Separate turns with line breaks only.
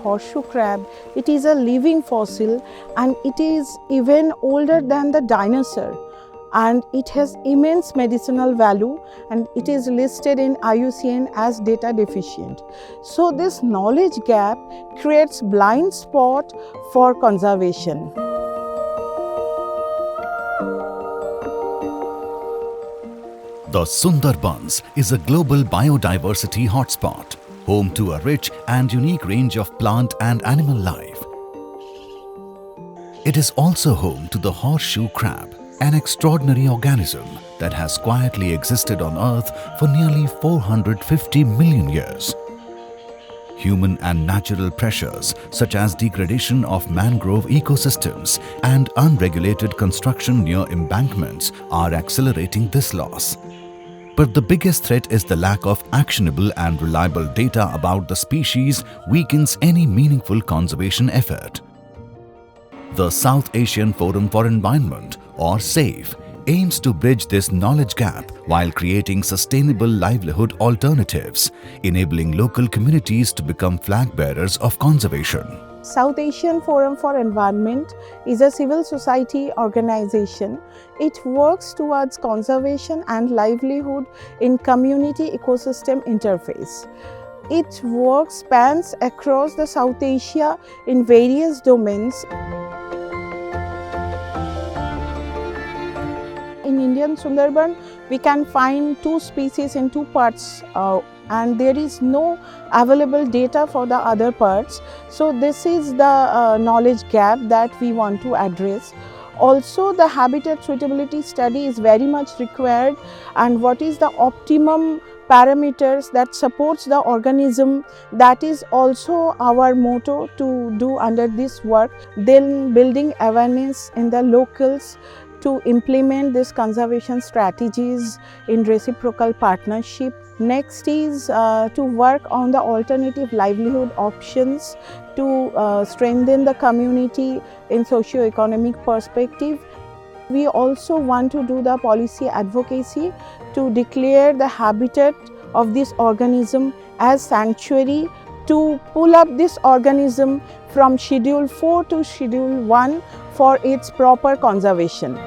horseshoe crab. It is a living fossil and it is even older than the dinosaur. And it has immense medicinal value and it is listed in IUCN as data deficient. So this knowledge gap creates blind spot for conservation.
The Sunderbans is a global biodiversity hotspot, home to a rich and unique range of plant and animal life. It is also home to the horseshoe crab, an extraordinary organism that has quietly existed on Earth for nearly 450 million years. Human and natural pressures such as degradation of mangrove ecosystems and unregulated construction near embankments are accelerating this loss. But the biggest threat is the lack of actionable and reliable data about the species weakens any meaningful conservation effort. The South Asian Forum for Environment, or SAFE, aims to bridge this knowledge gap while creating sustainable livelihood alternatives, enabling local communities to become flag bearers of conservation.
South Asian Forum for Environment is a civil society organization. It works towards conservation and livelihood in community ecosystem interface. Its work spans across the South Asia in various domains. In Indian Sundarban, we can find 2 species in 2 parts and there is no available data for the other parts. So this is the knowledge gap that we want to address. Also, the habitat suitability study is very much required, and what is the optimum parameters that supports the organism, that is also our motto to do under this work. Then building awareness in the locals to implement these conservation strategies in reciprocal partnership. Next is to work on the alternative livelihood options to strengthen the community in socio-economic perspective. We also want to do the policy advocacy to declare the habitat of this organism as sanctuary, to pull up this organism from Schedule 4 to Schedule 1 for its proper conservation.